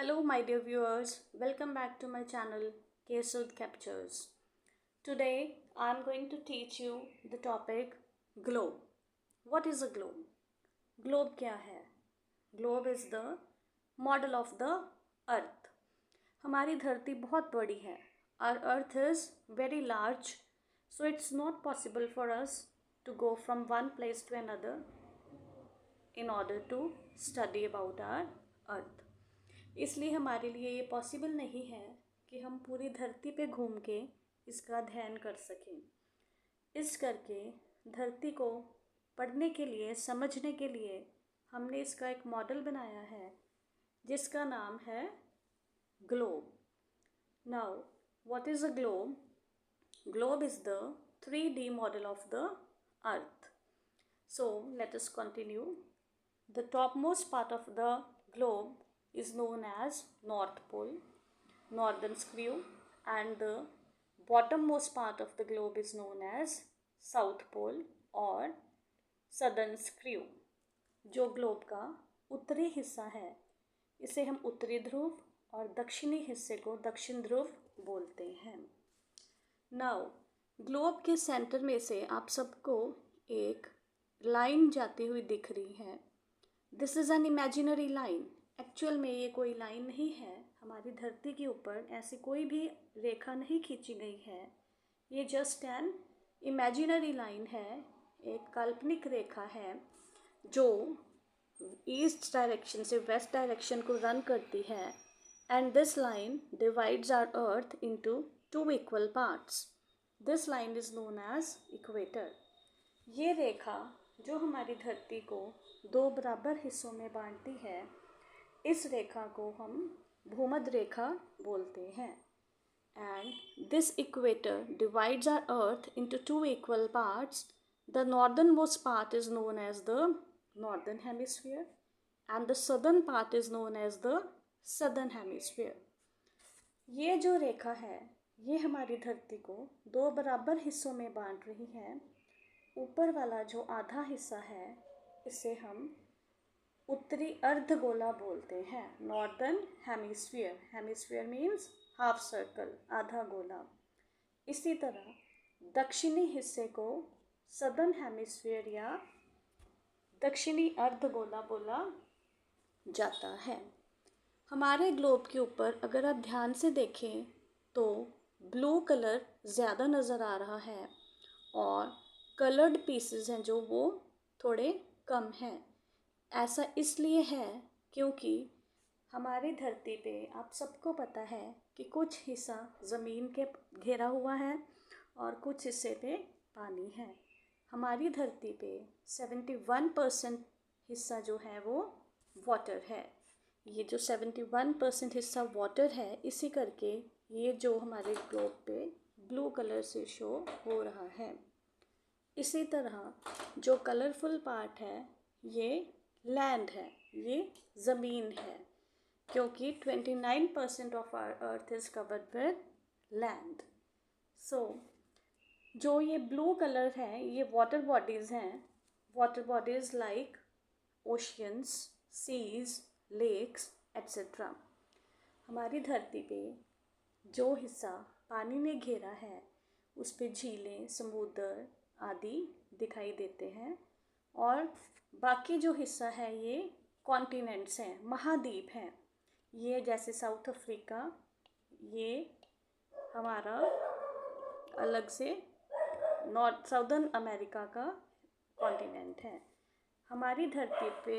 Hello, my dear viewers. Welcome back to my channel, Kesud Captures. Today, I am going to teach you the topic globe. What is a globe? Globe क्या है? Globe is the model of the earth. हमारी धरती बहुत बड़ी है. Our earth is very large, so it's not possible for us to go from one place to another in order to study about our earth. इसलिए हमारे लिए ये possible नहीं है कि हम पूरी धरती पे घूम के इसका अध्ययन कर सकें। इस करके धरती को पढ़ने के लिए, समझने के लिए हमने इसका एक मॉडल बनाया है जिसका नाम है globe. Now what is a globe? Globe is the 3D model of the earth. So let us continue. The top most part of the globe is known as North Pole, northern screw, and the bottommost part of the globe is known as South Pole और southern screw। जो globe का उत्तरी हिस्सा है इसे हम उत्तरी ध्रुव और दक्षिणी हिस्से को दक्षिण ध्रुव बोलते हैं। नाउ ग्लोब के सेंटर में से आप सबको एक लाइन जाती हुई दिख रही है। This is an imaginary line. Actual में ये कोई लाइन नहीं है। हमारी धरती के ऊपर ऐसी कोई भी रेखा नहीं खींची गई है। ये जस्ट एन इमेजिनरी लाइन है, एक काल्पनिक रेखा है जो ईस्ट डायरेक्शन से वेस्ट डायरेक्शन को रन करती है। And this line divides our earth into 2 equal parts. This line is known as equator. ये रेखा जो हमारी धरती को 2 बराबर हिस्सों में बांटती है, इस रेखा को हम भूमध्य रेखा बोलते हैं। And this equator divides our earth into 2 equal parts. The northern most part is known as the northern hemisphere and the southern part is known as the southern hemisphere. ये जो रेखा है ये हमारी धरती को 2 बराबर हिस्सों में बांट रही है। ऊपर वाला जो आधा हिस्सा है इसे हम उत्तरी अर्धगोला बोलते हैं, northern hemisphere. Hemisphere means half circle, आधा गोला। इसी तरह दक्षिणी हिस्से को सदर्न हेमिस्फीयर या दक्षिणी अर्धगोला बोला जाता है। हमारे ग्लोब के ऊपर अगर आप ध्यान से देखें तो ब्लू कलर ज़्यादा नज़र आ रहा है और कलर्ड पीसेस हैं जो वो थोड़े कम हैं। ऐसा इसलिए है क्योंकि हमारी धरती पे आप सबको पता है कि कुछ हिस्सा ज़मीन के घेरा हुआ है और कुछ हिस्से पे पानी है। हमारी धरती पे 71% हिस्सा जो है वो वाटर है। ये जो 71% हिस्सा वाटर है, इसी करके ये जो हमारे ग्लोब पे ब्लू कलर से शो हो रहा है। इसी तरह जो कलरफुल पार्ट है ये लैंड है, ये ज़मीन है, क्योंकि 29% of our earth is covered with land. So जो ये ब्लू कलर है ये वाटर बॉडीज़ हैं। Water bodies like oceans, seas, lakes etcetera. हमारी धरती पे जो हिस्सा पानी ने घेरा है उस पे झीलें, समुद्र आदि दिखाई देते हैं और बाकी जो हिस्सा है ये कॉन्टिनेंट्स हैं, महाद्वीप हैं। ये जैसे साउथ अफ्रीका, ये हमारा अलग से नॉर्थ साउदर्न अमेरिका का कॉन्टिनेंट है। हमारी धरती पे